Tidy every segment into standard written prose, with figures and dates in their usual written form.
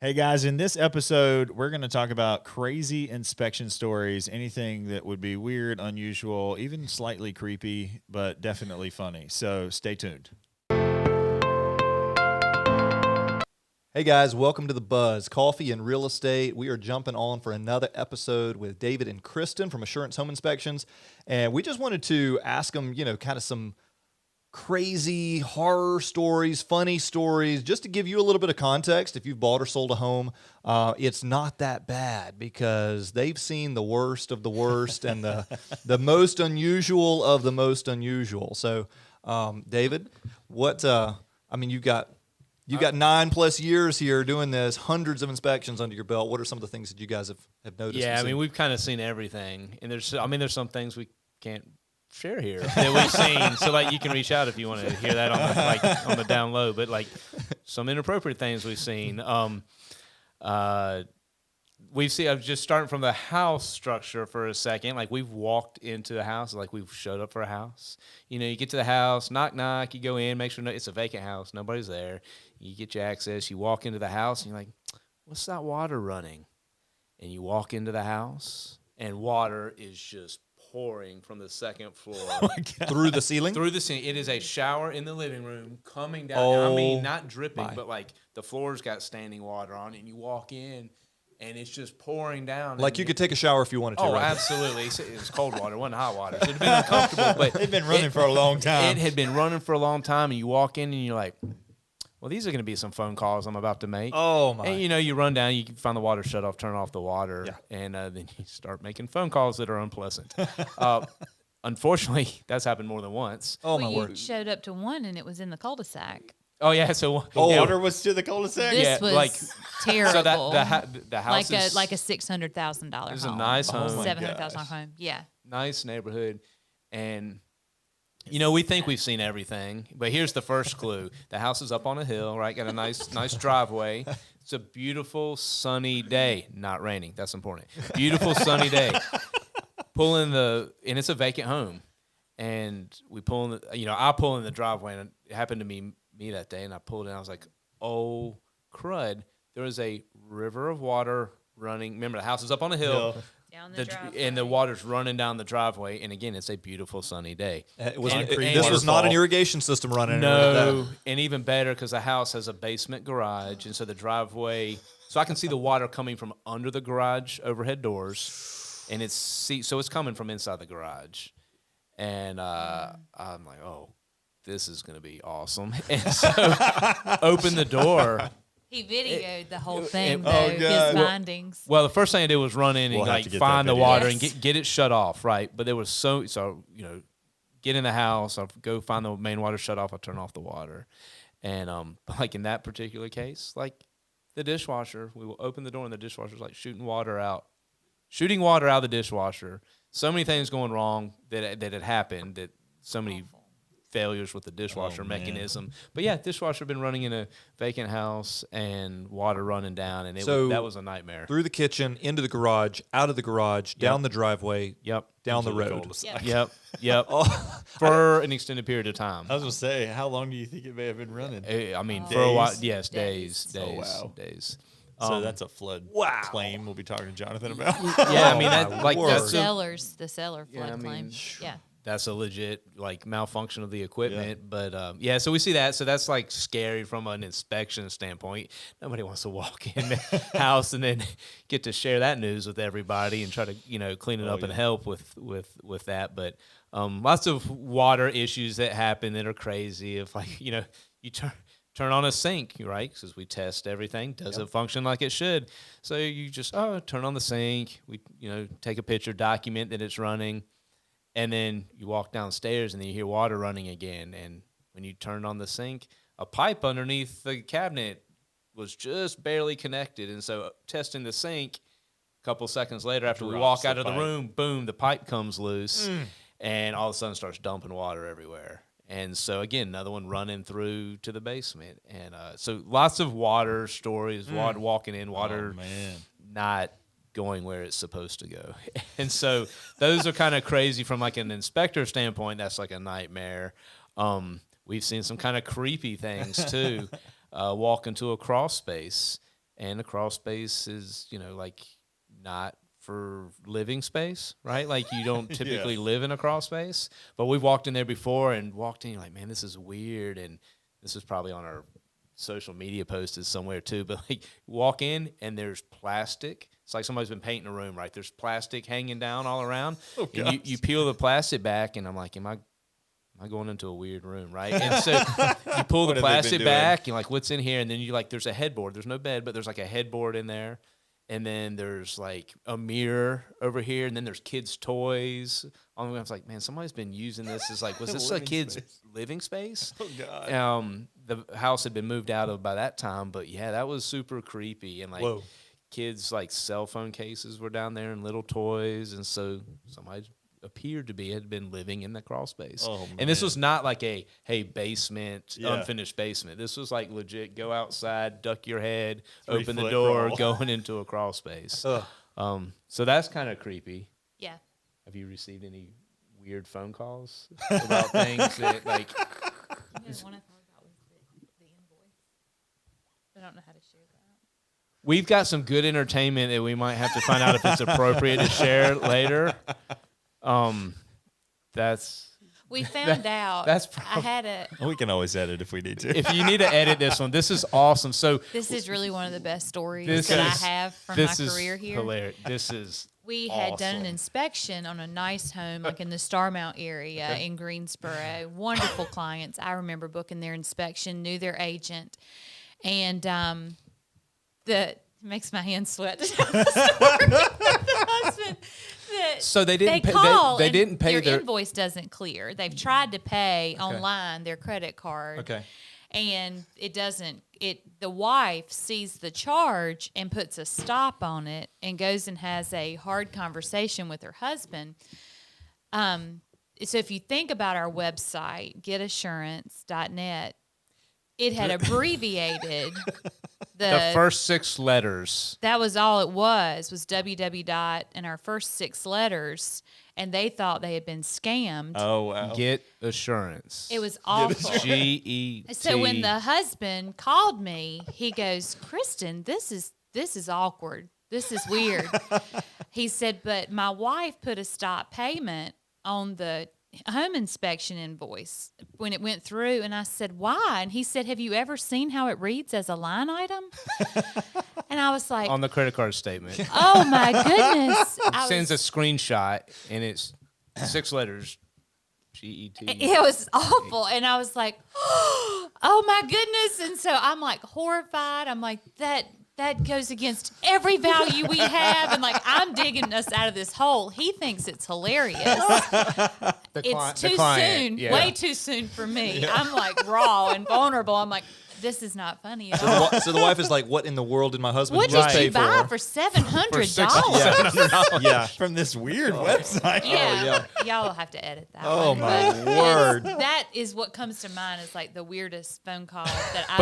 Hey guys, in this episode, we're going to talk about crazy inspection stories, anything that would be weird, unusual, even slightly creepy, but definitely funny. So stay tuned. Hey guys, welcome to The Buzz, Coffee and Real Estate. We are jumping on for another episode with David and Kristen from Assurance Home Inspections. And we just wanted to ask them, kind of some crazy horror stories, funny stories, just to give you a little bit of context. If you've bought or sold a home, it's not that bad because they've seen the worst of the worst and the most unusual of the most unusual. So, David, you've got 9+ years here doing this, hundreds of inspections under your belt. What are some of the things that you guys have noticed? Yeah, we've kind of seen everything, and there's some things we can't share here that we've seen. So you can reach out if you want to hear that on the down low. But some inappropriate things we've seen. I've just starting from the house structure for a second. We've walked into a house, we've showed up for a house. You get to the house, knock, knock, you go in, make sure it's a vacant house, nobody's there. You get your access, you walk into the house, and you're like, what's that water running? And you walk into the house, and water is just pouring from the second floor. Through the ceiling? Through the ceiling. It is a shower in the living room coming down. Not dripping, but the floor's got standing water on it, and you walk in, and it's just pouring down. You could take a shower if you wanted to, right? Absolutely. It was cold water. It wasn't hot water. So it had been uncomfortable. But They've been running for a long time. It had been running for a long time, and you walk in, and you're like, well, these are going to be some phone calls I'm about to make. Oh, my. And, you run down, you can find the water shut off, turn off the water, and then you start making phone calls that are unpleasant. Unfortunately, that's happened more than once. Oh, my word. You showed up to one, and it was in the cul-de-sac. Oh, yeah, so... Water was to the cul-de-sac? This was terrible. So the house is... Like a $600,000 home. It was a nice home. $700,000 home, yeah. Nice neighborhood, and... we think we've seen everything, but here's the first clue. The house is up on a hill, right? Got a nice driveway. It's a beautiful, sunny day. Not raining. That's important. Beautiful, sunny day. And it's a vacant home. And we pull in I pull in the driveway, and it happened to me that day, and I pulled in. I was like, oh, crud. There is a river of water running. Remember, the house is up on a hill. Down the driveway. And the water's running down the driveway. And again, it's a beautiful sunny day. This was not an irrigation system running. No, and even better because the house has a basement garage. And so the driveway, so I can see the water coming from under the garage overhead doors. And so it's coming from inside the garage. And I'm like, oh, this is going to be awesome. And so open the door. He videoed the whole thing, his findings. Well, the first thing I did was run in and find the water and get it shut off, right? But there was get in the house, I'll go find the main water shut off, I'll turn off the water. And in that particular case, the dishwasher, we will open the door and the dishwasher's shooting water out of the dishwasher. So many things going wrong that had happened, that so many failures with the dishwasher mechanism. But yeah, dishwasher been running in a vacant house and water running down, and that was a nightmare. Through the kitchen, into the garage, out of the garage, down the driveway, down the road. Yep. For an extended period of time. I was going to say, how long do you think it may have been running? For a while, yes, days. Oh, wow. Days. So that's a flood claim we'll be talking to Jonathan about. Yeah, that's the seller flood claim. Yeah. That's a legit malfunction of the equipment, but so we see that. So that's scary from an inspection standpoint. Nobody wants to walk in the house and then get to share that news with everybody and try to clean it up and help with that. But lots of water issues that happen that are crazy. If you turn on a sink, right? Because we test everything. Does it function like it should? So you just turn on the sink. We take a picture, document that it's running. And then you walk downstairs and then you hear water running again. And when you turn on the sink, a pipe underneath the cabinet was just barely connected. And so testing the sink, a couple seconds later after we walk out of the room, boom, the pipe comes loose. And all of a sudden starts dumping water everywhere. And so, again, another one running through to the basement. And so lots of water stories, water walking in, water not going where it's supposed to go. And so those are kind of crazy from an inspector standpoint. That's a nightmare. We've seen some kind of creepy things too. Walk into a crawl space and a crawl space is, like not for living space, right? Like you don't typically live in a crawl space, but we've walked in there before and walked in, you're like, man, this is weird. And this is probably on our social media post is somewhere too, but like walk in and there's plastic. It's like somebody's been painting a room, right? There's plastic hanging down all around. Oh, and you peel the plastic back and I'm like, am I going into a weird room, right? And so you pull the plastic back, you're like, what's in here? And then you like, there's a headboard. There's no bed, but there's like a headboard in there. And then there's like a mirror over here, and then there's kids' toys. I was like, man, somebody's been using this as like, was this a kid's living space? Oh God. The house had been moved out of by that time, but yeah, that was super creepy. And like kids' like cell phone cases were down there and little toys, and so somebody had been living in the crawl space. Oh, and this was not like a basement, unfinished basement. This was like legit go outside, duck your head, open the door, going into a crawl space. So that's kind of creepy. Yeah. Have you received any weird phone calls about things that like The one I thought about was the invoice. I don't know how to share that. We've got some good entertainment that we might have to find out if it's appropriate to share later. We found out. I had a. We can always edit if we need to. If you need to edit this one, this is awesome. So this is really one of the best stories that I have from my career here. Hilarious. This is. We had done an inspection on a nice home, like in the Starmount area in Greensboro. Wonderful clients. I remember booking their inspection, knew their agent, and makes my hands sweat. So they didn't. They didn't pay their invoice doesn't clear. They've tried to pay online their credit card. Okay. And it doesn't. The wife sees the charge and puts a stop on it and goes and has a hard conversation with her husband. So if you think about our website, getassurance.net, it had abbreviated the first 6 letters. That was all it was www. And our first 6 letters, and they thought they had been scammed. Oh, wow. Get assurance. It was awful. GET. So when the husband called me, he goes, Kristen, this is awkward. This is weird. He said, but my wife put a stop payment on the home inspection invoice when it went through. And I said, why? And he said, have you ever seen how it reads as a line item? And I was like, on the credit card statement. Oh my goodness. Sends a screenshot and it's 6 letters. GET. It was awful. And I was like, oh my goodness. And so I'm like horrified. I'm like, that goes against every value we have. And like, I'm digging us out of this hole. He thinks it's hilarious. It's too soon, way too soon for me. Yeah. I'm like raw and vulnerable. I'm like, this is not funny at all. So the wife is like, what in the world did my husband just pay for? What did you buy for $700? Yeah, from this weird website. Yeah. Y'all will have to edit that. Oh, my word. That is what comes to mind is like the weirdest phone call that I've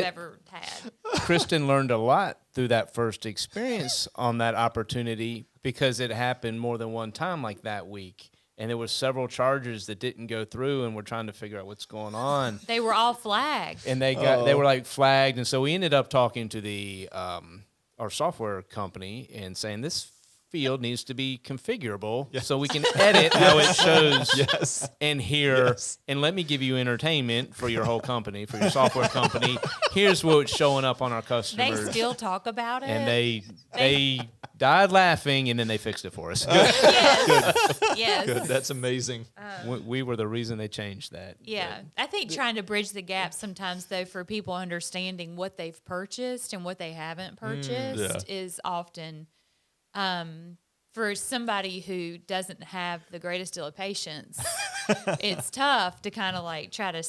ever had. Kristen learned a lot through that first experience on that opportunity because it happened more than one time like that week. And there were several charges that didn't go through, and we're trying to figure out what's going on. They were all flagged, and they were like flagged, and so we ended up talking to the our software company and saying this field needs to be configurable so we can edit how it shows in here. And let me give you entertainment for your whole company, for your software company. Here's what's showing up on our customers. They still talk about it, and they died laughing, and then they fixed it for us. Yes. Good. That's amazing. We were the reason they changed that. Yeah. I think trying to bridge the gap sometimes, though, for people understanding what they've purchased and what they haven't purchased is often, for somebody who doesn't have the greatest deal of patience, it's tough to kind of like try to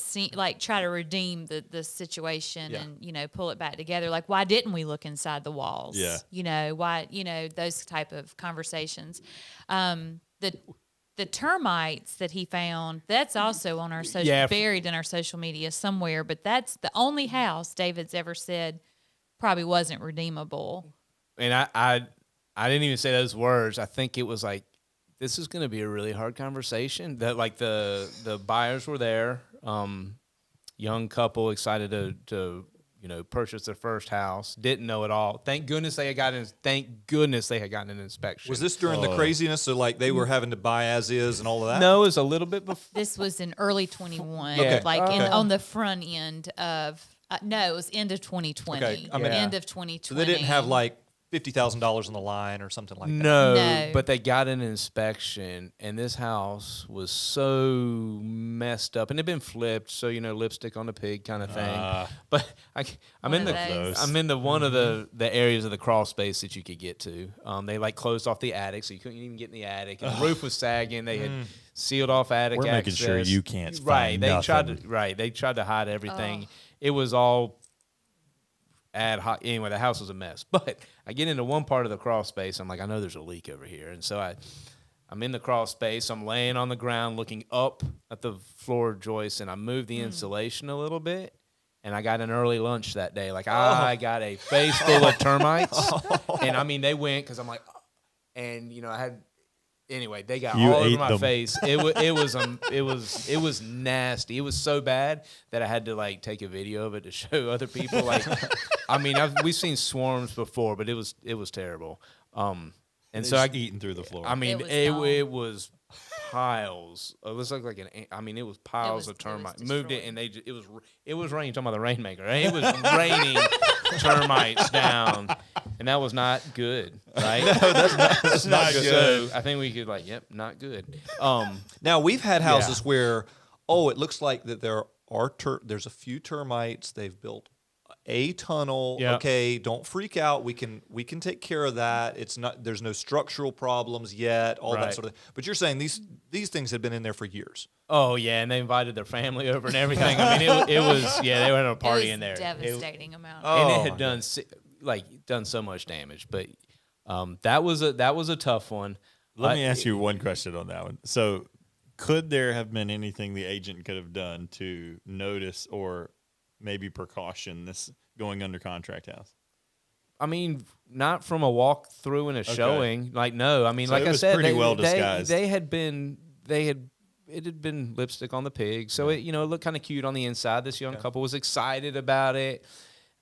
redeem the situation and, pull it back together. Like, why didn't we look inside the walls? Yeah. Why, those type of conversations. The termites that he found, that's also on our buried in our social media somewhere, but that's the only house David's ever said probably wasn't redeemable. And I didn't even say those words. I think it was like, this is going to be a really hard conversation. That like the buyers were there, young couple excited to purchased their first house, didn't know it all. Thank goodness they had gotten an inspection. Was this during the craziness? So like they were having to buy as is and all of that? No, it was a little bit before. This was in early 21, Yeah. on the front end of. No, it was end of 2020. Okay. End of 2020. So they didn't have like $50,000 on the line or something like that. No, but they got an inspection, and this house was so messed up, and it'd been flipped, so lipstick on the pig kind of thing. But I'm into one of the areas of the crawl space that you could get to. They like closed off the attic, so you couldn't even get in the attic, and the roof was sagging. They had sealed off attic We're access. making sure you can't find Right. They nothing. tried to hide everything. It was all ad hoc. Anyway, the house was a mess. But I get into one part of the crawl space. I'm like, I know there's a leak over here. And so I'm in the crawl space. I'm laying on the ground looking up at the floor joist, and I moved the insulation a little bit. And I got an early lunch that day. Like, I got a face full of termites. And, I mean, they went because I'm like, and, I had. Anyway, they got all over my face. It was nasty. It was so bad that I had to like take a video of it to show other people. Like, I mean, we've seen swarms before, but it was terrible. And so I eating through the floor. I mean, it was piles. It was like it was piles of termites. Moved it, and it was raining. Talking about the rainmaker, right? It was raining termites down, and that was not good, right? No, that's not good. So I think we could not good. Now we've had houses where, it looks like that there's a few termites. They've built a tunnel. Yep. Okay, don't freak out. We can take care of that. There's no structural problems yet. All that Right. sort of. But you're saying these things had been in there for years. Oh yeah, and they invited their family over and everything. I mean, it was they were having a party in there. Devastating amount. And it had done so much damage. But that was a tough one. Let me ask you one question on that one. So, could there have been anything the agent could have done to notice or maybe precaution this going under contract house? I mean, not from a walk through and a showing. Like, no. I mean, So like it I was said, pretty well disguised. it had been lipstick on the pig. So it looked kind of cute on the inside. This young couple was excited about it.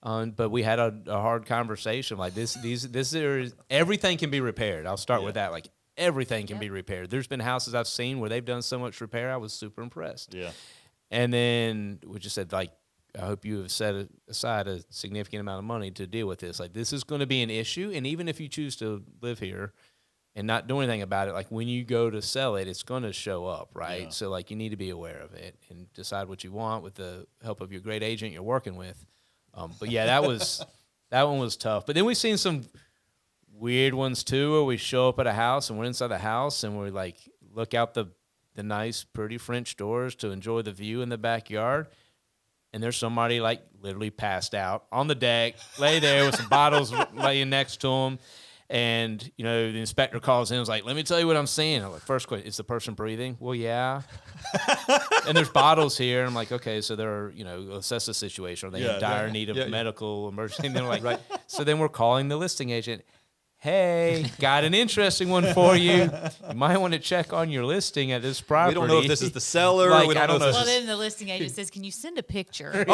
But we had a hard conversation. Like everything can be repaired. I'll start with that. Like everything can be repaired. There's been houses I've seen where they've done so much repair. I was super impressed. Yeah. And then we just said, like, I hope you have set aside a significant amount of money to deal with this. Like, this is going to be an issue. And even if you choose to live here and not do anything about it, like when you go to sell it, it's going to show up, right? Yeah. So like you need to be aware of it and decide what you want with the help of your great agent you're working with. But yeah, that one was tough. But then we've seen some weird ones too, where we show up at a house and we're inside the house and we like look out the nice, pretty French doors to enjoy the view in the backyard. And there's somebody like literally passed out on the deck, lay there with some bottles laying next to him. And, the inspector calls in and was like, let me tell you what I'm seeing. I'm like, first question, is the person breathing? Well, yeah. And there's bottles here. I'm like, okay, so they're, assess the situation. Are they in dire need of medical emergency? And they're like, right. So then we're calling the listing agent. Hey, got an interesting one for you. You might want to check on your listing at this property. We don't know if this is the seller. Like, we don't know if this Well, is... then the listing agent says, can you send a picture?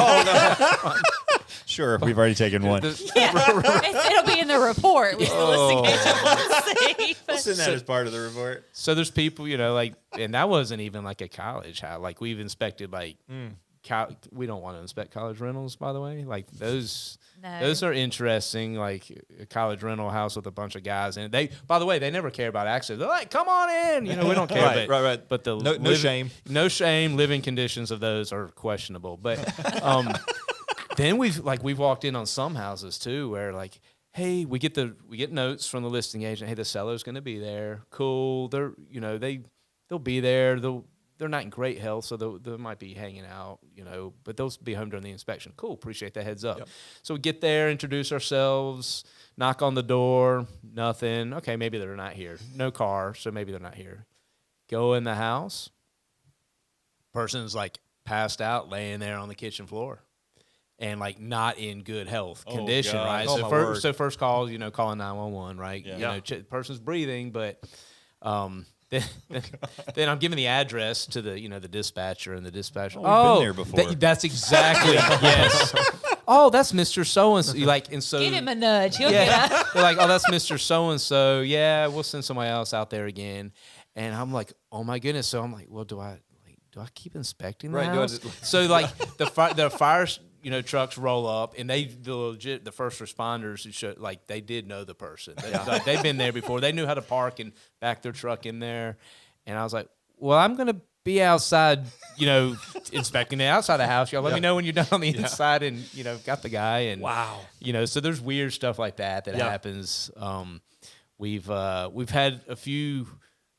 Sure, we've already taken one. It'll be in the report, which the listing agent won't see. We'll send that as part of the report. So there's people, and that wasn't even like a college house. Like we've inspected we don't want to inspect college rentals, by the way. Like those are interesting, like a college rental house with a bunch of guys. And by the way, they never care about access. They're like, come on in. We don't care. Right. But No shame. No shame. Living conditions of those are questionable. But then we've walked in on some houses too where like, hey, we get notes from the listing agent. Hey, the seller's going to be there. Cool. They're they'll be there. They're not in great health, so they might be hanging out, but they'll be home during the inspection. Cool, appreciate that heads up. Yep. So we get there, introduce ourselves, knock on the door, nothing. Okay, maybe they're not here. No car, so maybe they're not here. Go in the house. Person's like passed out, laying there on the kitchen floor, and like not in good health condition, God. right? Oh, So first call, calling 911, right? Yeah. Person's breathing, but. Then I'm giving the address to the the dispatcher, and the dispatcher. We've been there before. That's exactly yes. oh, that's Mr. So-and-so. Like, and so Give him a nudge. He'll get up. they're like, oh, that's Mr. So-and-so. Yeah, we'll send somebody else out there again. And I'm like, oh my goodness. So I'm like, well, do I keep inspecting the house? So like the fire trucks roll up, and the first responders like they did know the person. Like, they've been there before. They knew how to park and back their truck in there. And I was like, well, I'm gonna be outside, inspecting the outside of the house. Y'all let me know when you're done on the inside, and got the guy. And wow, so there's weird stuff like that happens. We've had a few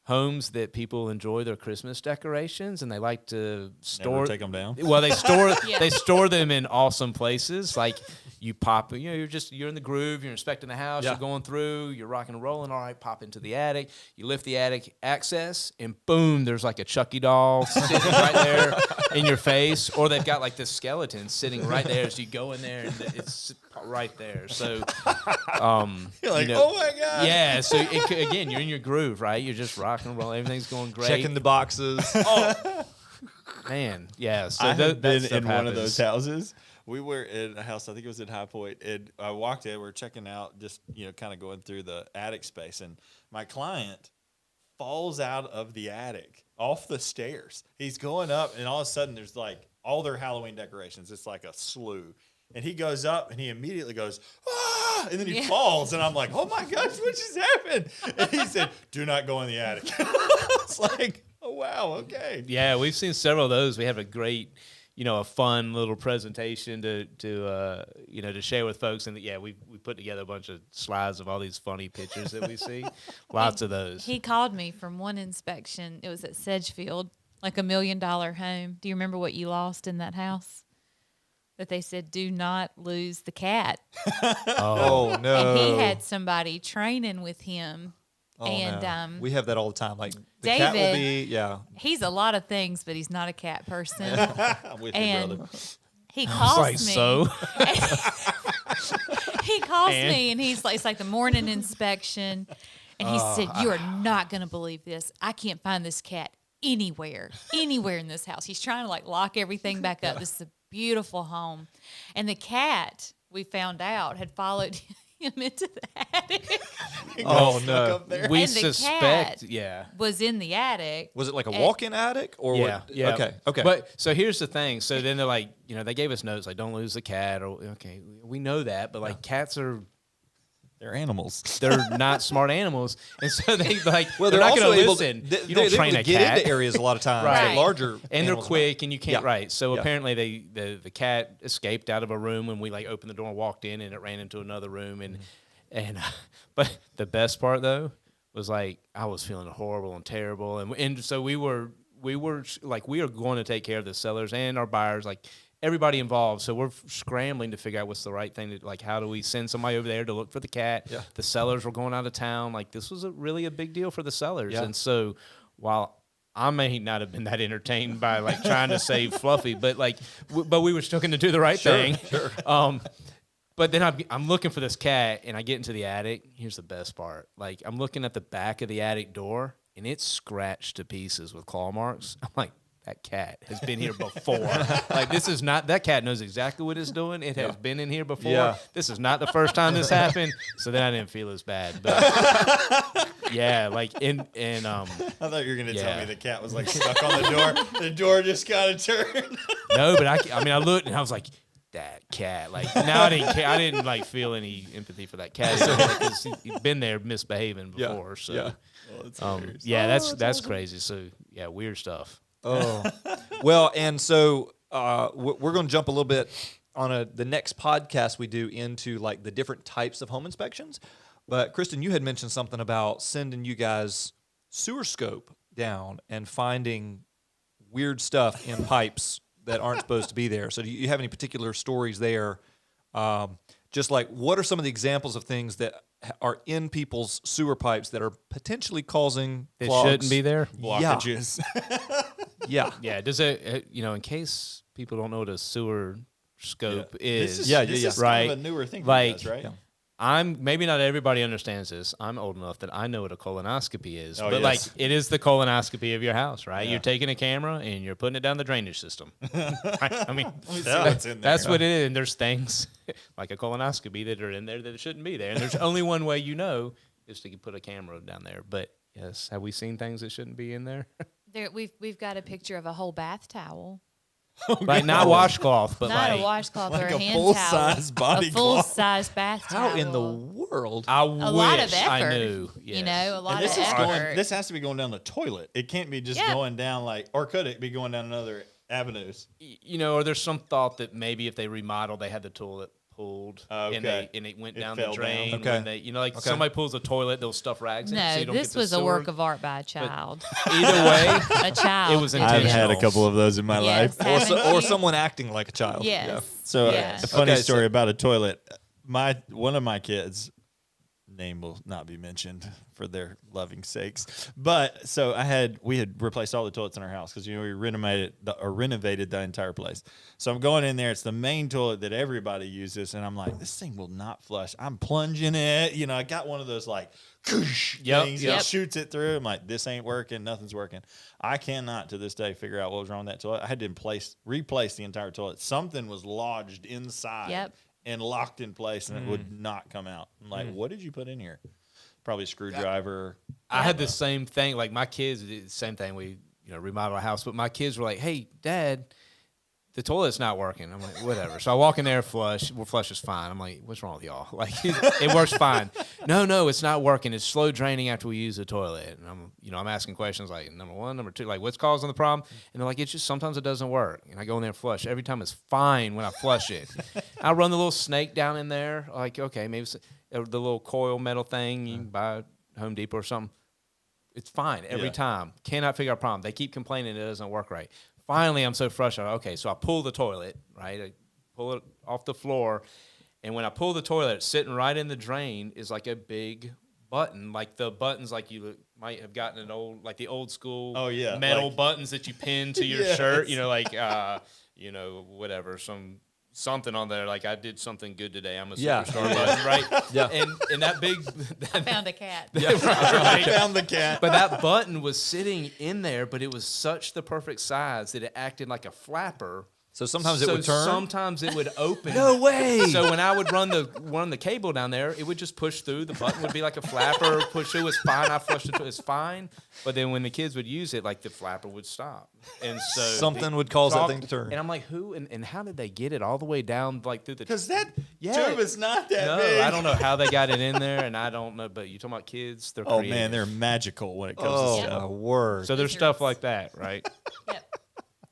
homes that people enjoy their Christmas decorations, and they like to take them down. Well, they store them in awesome places. Like you pop, you're in the groove, you're inspecting the house, you're going through, you're rocking and rolling. All right, pop into the attic. You lift the attic access, and boom, there's like a Chucky doll sitting right there in your face, or they've got like this skeleton sitting right there. So you go in there, and it's right there. So you're like, oh my god, yeah. So again, you're in your groove, right? You're just rocking and rolling. Everything's going great. checking the boxes. Oh man, yeah. So I have been in happens. one of those houses. We were in a house, I think it was in High Point, and I walked in, we were checking out, just, kind of going through the attic space, and my client falls out of the attic off the stairs. He's going up, and all of a sudden there's like all their Halloween decorations. It's like a slew. And he goes up, and he immediately goes, ah! And then he falls, and I'm like, oh my gosh, what just happened? And he said, do not go in the attic. It's like, oh wow, okay. Yeah, we've seen several of those. We have a great, a fun little presentation to share with folks, and we put together a bunch of slides of all these funny pictures that we see. Lots of those. He called me from one inspection. It was at Sedgefield, like $1 million home. Do you remember what you lost in that house? That they said, do not lose the cat. Oh no! And he had somebody training with him. Oh, and no. We have that all the time. Like the David, cat will be, he's a lot of things, but he's not a cat person. I'm with you, brother. He calls me. So he calls me, and he's like, it's like the morning inspection, and he said, "You are not going to believe this. I can't find this cat anywhere in this house." He's trying to like lock everything back up. This is a beautiful home, and the cat, we found out, had followed him into the attic. Oh no! We And the suspect, cat was in the attic. Was it like a walk-in attic or yeah, what? yeah. Okay. But so here's the thing. So then they're like, they gave us notes like, don't lose the cat. Or okay, we know that, but like cats are. They're animals. They're not smart animals, and so they like. Well, they're they're not also going to able listen. to, You don't train able a to get cat. into areas a lot of times. Right. Larger And they're animals. quick, and you can't. Yeah. Right. So Yeah. apparently the cat escaped out of a room when we like opened the door and walked in, and it ran into another room, and but the best part though was like I was feeling horrible and terrible, and so we were like we are going to take care of the sellers and our buyers, like everybody involved. So we're scrambling to figure out what's the right thing to, like, how do we send somebody over there to look for the cat? Yeah. The sellers were going out of town. Like, this was really a big deal for the sellers. Yeah. And so while I may not have been that entertained by like trying to save Fluffy, but like, but we were still going to do the right thing. Sure. But then I'm looking for this cat, and I get into the attic. Here's the best part. Like, I'm looking at the back of the attic door, and it's scratched to pieces with claw marks. I'm like, that cat has been here before. Like, this is not, that cat knows exactly what it's doing. It has been in here before. Yeah. This is not the first time this happened. So then I didn't feel as bad. But yeah, like, I thought you were going to tell me the cat was like stuck on the door. The door just got to turn. No, but I looked, and I was like, that cat. Like, now I didn't like feel any empathy for that cat because he'd been there misbehaving before. So Yeah. Well, that's awesome. crazy. So yeah, weird stuff. Oh, well, and so we're going to jump a little bit on the next podcast we do into like the different types of home inspections. But Kristen, you had mentioned something about sending you guys sewer scope down and finding weird stuff in pipes that aren't supposed to be there. So do you have any particular stories there? Just like, what are some of the examples of things that are in people's sewer pipes that are potentially causing It clogs? shouldn't be there. blockages. Yeah. Yeah. Does it? In case people don't know what a sewer scope is. This is Yeah, this yeah. is Right. kind of a newer thing for Like, you guys, right? Yeah. maybe not everybody understands this. I'm old enough that I know what a colonoscopy is, Oh, but yes. like it is the colonoscopy of your house, right? Yeah. You're taking a camera and you're putting it down the drainage system. Right? I mean, See what's in there. that's what it is. And there's things like a colonoscopy that are in there that shouldn't be there. And there's only one way is to put a camera down there. But yes, have we seen things that shouldn't be in there? We've got a picture of a whole bath towel. Like not washcloth, but Not like a washcloth like or a hand full-size towel. body a cloth. full-size bath towel. How in the world? I a lot of wish effort. I knew. You Yes. know, a lot And this of is effort. this has to be going down the toilet. It can't be just Yeah. going down or could it be going down another avenues? You know, or there's some thought that maybe if they remodeled, they had the toilet pulled Okay. and it went It down the fell drain. down. Okay. When they, somebody pulls a toilet, they'll stuff rags in it. So No, you don't this get the was a sewer. work of art by a child. Either way, A child. It was did I've it. had a intentional. couple of those in my Yes, life. haven't Or you? someone acting like a child. Yes. Yeah. So Yeah. a funny Okay, story so- about a toilet. One of my kids, name will not be mentioned for their loving sakes. But so we had replaced all the toilets in our house because we renovated the entire place. So I'm going in there. It's the main toilet that everybody uses, and I'm like, this thing will not flush. I'm plunging it. You know, I got one of those like things. Yep. It shoots it through. I'm like, this ain't working. Nothing's working. I cannot to this day figure out what was wrong with that toilet. I had to replace the entire toilet. Something was lodged inside. Yep. And locked in place, and it would not come out. I'm like, what did you put in here? Probably a screwdriver. I had the same thing. Like my kids did the same thing. We remodeled a house, but my kids were like, "Hey, Dad, the toilet's not working." I'm like, "Whatever." So I walk in there, flush. Well, flush is fine. I'm like, "What's wrong with y'all?" Like it works fine. No, it's not working. It's slow draining after we use the toilet. And I'm asking questions like number one, number two, like what's causing the problem? And they're like, it's just sometimes it doesn't work. And I go in there and flush. Every time it's fine when I flush it. I run the little snake down in there. Like, okay, maybe it's the little coil metal thing you can buy at Home Depot or something. It's fine every time. Cannot figure out a problem. They keep complaining it doesn't work right. Finally, I'm so frustrated. Okay, so I pull the toilet, right? I pull it off the floor. And when I pull the toilet, sitting right in the drain is like a big button. Like the buttons like you might have gotten like the old school metal buttons that you pin to your shirt. Like, whatever, something on there. Like I did something good today. I'm a superstar button, right? Yeah. And that big... I found a cat. I found the cat. But that button was sitting in there, but it was such the perfect size that it acted like a flapper. So sometimes it would turn. Sometimes it would open. No way. So when I would run the cable down there, it would just push through. The button would be like a flapper, push through. It's fine. I flushed it. It's fine. But then when the kids would use it, like the flapper would stop, and so Something would cause that thing to turn. And I'm like, who and how did they get it all the way down like through the? Because that tube is not that No, big. I don't know how they got it in there, and I don't know. But you talking about kids? They're Oh, creative. man, they're magical when it comes Oh, to stuff. my word. So there's stuff like that, right? Yep.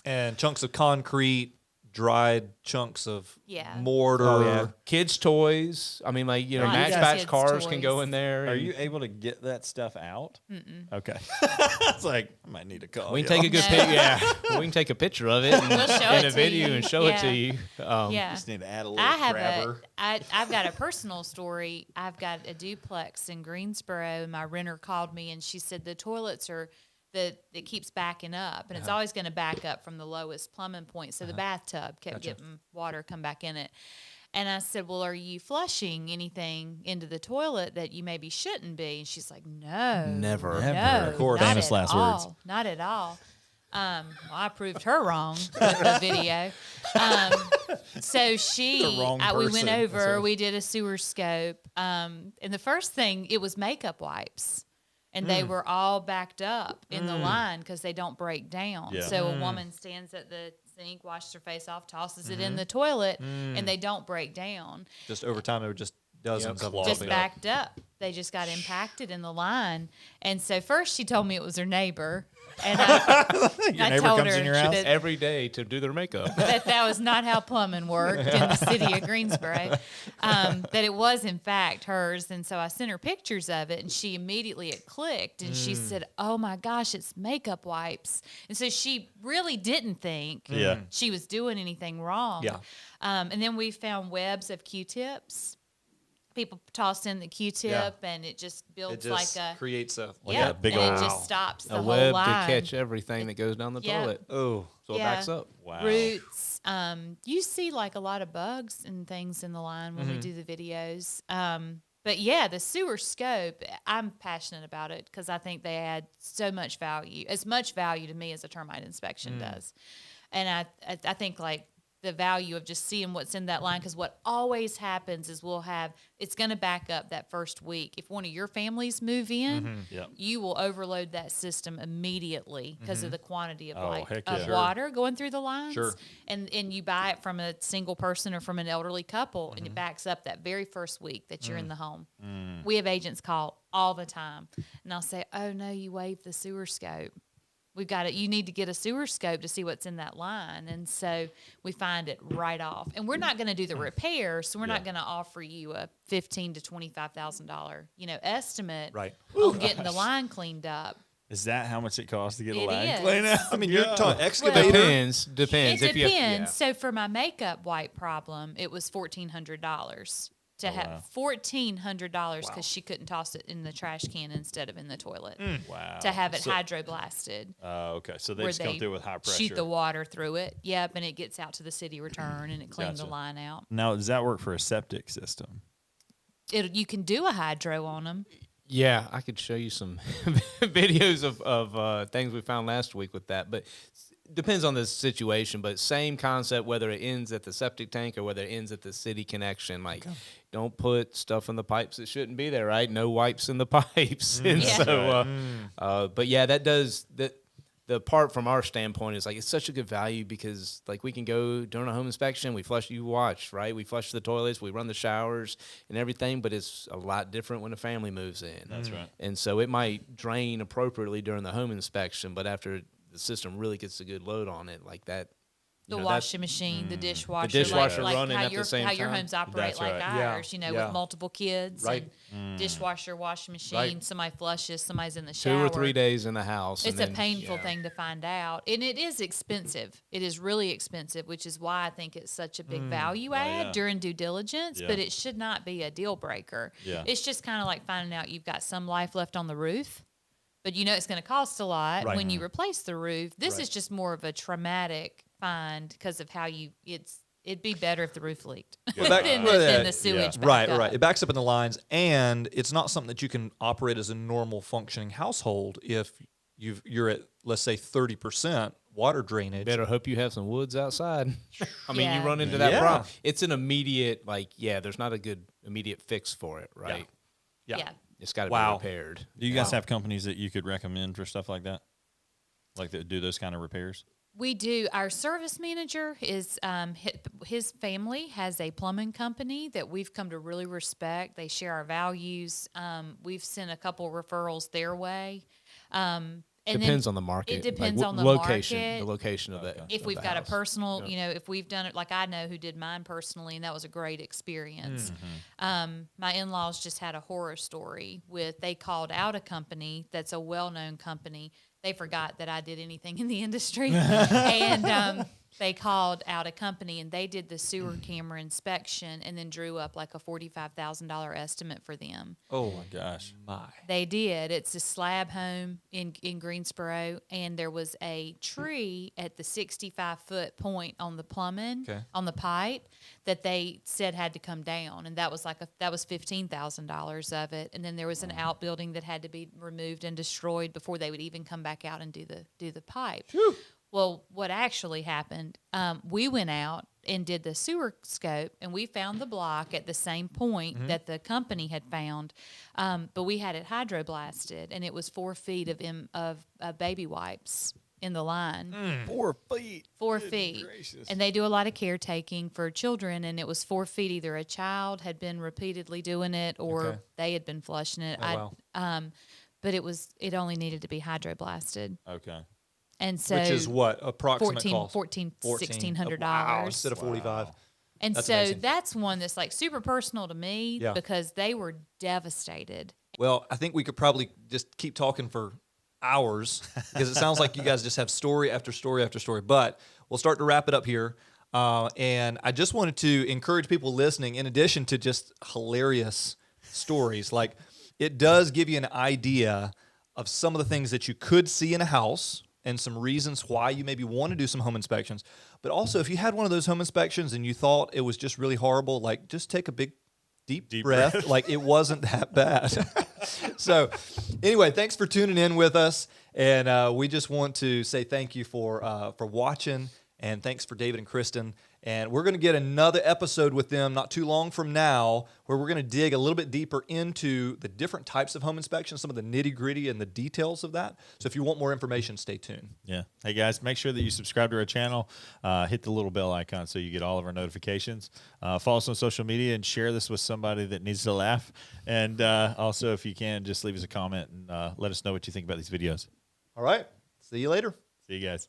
And chunks of concrete, dried chunks of mortar. Oh, yeah. Kids' toys. I mean, like, Lots of Matchbox kids' cars can toys. go in there. Are and you able to get that stuff out? Okay. It's like, I might need to call We can y'all. take a good No. picture. Yeah, we can take a picture of it and, We'll show in it a to video you. and show it to Yeah. you. Yeah. Just need to add a little I have grabber. I've got a personal story. I've got a duplex in Greensboro, and my renter called me, and she said the toilets are it keeps backing up, and it's always going to back up from the lowest plumbing point. So the bathtub kept getting water come back in it. And I said, well, are you flushing anything into the toilet that you maybe shouldn't be? And she's like, no. Never. No, Of course. not Famous at last all. words. Not at all. Well, I proved her wrong with the video. So The wrong we went person. over, we did a sewer scope. And the first thing, it was makeup wipes. And they were all backed up in the line because they don't break down. Yeah. So a woman stands at the sink, washes her face off, tosses it in the toilet, and they don't break down. Just over time, there were just dozens of them. Just popping up. backed up. They just got impacted in the line. And so first she told me it was her neighbor. And I Your neighbor told comes her in your house? that Every day to do their makeup. that was not how plumbing worked in the city of Greensboro, that it was in fact hers. And so I sent her pictures of it, and she immediately it clicked, and she said, oh my gosh, it's makeup wipes. And so she really didn't think she was doing anything wrong. Yeah. And then we found webs of Q-tips. People toss in the Q-tip, and it just builds It just like a creates a a big and old- it just stops the A whole web line. to catch everything that goes down the Yeah. toilet. oh So it backs up. Wow. Roots. You see like a lot of bugs and things in the line when we do the videos. But yeah, the sewer scope, I'm passionate about it because I think they add so much value, as much value to me as a termite inspection does. And I think like the value of just seeing what's in that line, because what always happens is it's going to back up that first week. If one of your families move in, you will overload that system immediately because of the quantity of water going through the lines. Sure. And you buy it from a single person or from an elderly couple, and it backs up that very first week that you're in the home. We have agents call all the time, and I'll say, "Oh no, you waived the sewer scope. We've got it. You need to get a sewer scope to see what's in that line." And so we find it right off. And we're not going to do the repair, so we're not going to offer you a $15,000 to $25,000, estimate on getting the line cleaned up. Is that how much it costs to get a It line is. cleaned out? I mean, you're talking excavator. Depends. It If you have- depends. So for my makeup wipe problem, it was $1,400 to have $1,400 because she couldn't toss it in the trash can instead of in the toilet. Wow. To have it hydroblasted. Okay. So they where just come through with high pressure. shoot the water through it. Yep, and it gets out to the city return and it cleans the Gotcha. line out. Now, does that work for a septic system? You can do a hydro on them. Yeah, I could show you some videos of things we found last week with that, but depends on the situation. But same concept, whether it ends at the septic tank or whether it ends at the city connection. Like, don't put stuff in the pipes that shouldn't be there, right? No wipes in the pipes. And Yeah. so, but yeah, that does that. The part from our standpoint is like it's such a good value because like we can go during a home inspection, we flush, you watch, right? We flush the toilets, we run the showers and everything, but it's a lot different when a family moves in. That's right. And so it might drain appropriately during the home inspection, but after the system really gets a good load on it, like that. The you know, that's- washing machine, the dishwasher, dishwasher like running how at the your same how your time. homes operate That's like right. ours, Yeah. with multiple kids, Right. and dishwasher, washing machine. Right. Somebody flushes, somebody's in the 2 shower. or 3 days in the house. It's and a then- painful thing to find out, and it is expensive. It is really expensive, which is why I think it's such a big value add yeah. during due diligence. Yeah. But it should not be a deal breaker. Yeah. It's just kind of like finding out you've got some life left on the roof, but it's going to cost a lot Right. when you replace the roof. This Right. is just more of a traumatic find because of how it'd be better if the roof leaked than the sewage. backed Right, up. right. It backs up in the lines, and it's not something that you can operate as a normal functioning household if you're at, let's say, 30% water drainage. Better hope you have some woods outside. I mean, Yeah. you run into that Yeah. problem. It's an immediate, there's not a good immediate fix for it, right? Yeah. It's got to Wow. be repaired. Do you guys have companies that you could recommend for stuff like that? Like that do those kind of repairs? We do. Our service manager is his family has a plumbing company that we've come to really respect. They share our values. We've sent a couple referrals their way. And Depends then on the market. It depends Like, on the location, market. the location of that. If of we've the got a house. personal, if we've done it, like I know who did mine personally, and that was a great experience. My in-laws just had a horror story they called out a company that's a well-known company. They forgot that I did anything in the industry, and they called out a company, and they did the sewer camera inspection, and then drew up like a $45,000 estimate for them. Oh, my gosh. my. They did. It's a slab home in Greensboro, and there was a tree at the 65-foot point on the plumbing, on the pipe, that they said had to come down, and that was $15,000 of it. And then there was an outbuilding that had to be removed and destroyed before they would even come back out and do the pipe. Whew. Well, what actually happened, we went out and did the sewer scope, and we found the block at the same point that the company had found, but we had it hydroblasted, and it was 4 feet of baby wipes in the line. 4 feet. 4 feet. gracious. And they do a lot of caretaking for children, and it was 4 feet. Either a child had been repeatedly doing it or they had been flushing it. Oh, wow. But it only needed to be hydroblasted. Okay. And so Which is what? Approximate cost? $1,600. Wow, instead of 45. And That's so amazing. that's one that's like super personal to me Yeah. because they were devastated. Well, I think we could probably just keep talking for hours because it sounds like you guys just have story after story after story. But we'll start to wrap it up here. And I just wanted to encourage people listening, in addition to just hilarious stories, like it does give you an idea of some of the things that you could see in a house and some reasons why you maybe want to do some home inspections. But also, if you had one of those home inspections and you thought it was just really horrible, like just take a big deep breath. Like it wasn't that bad. So anyway, thanks for tuning in with us. And we just want to say thank you for watching. And thanks for David and Kristen. And we're going to get another episode with them not too long from now, where we're going to dig a little bit deeper into the different types of home inspections, some of the nitty-gritty and the details of that. So if you want more information, stay tuned. Yeah. Hey, guys, make sure that you subscribe to our channel. Hit the little bell icon so you get all of our notifications. Follow us on social media and share this with somebody that needs to laugh. And also, if you can, just leave us a comment and let us know what you think about these videos. All right. See you later. See you guys.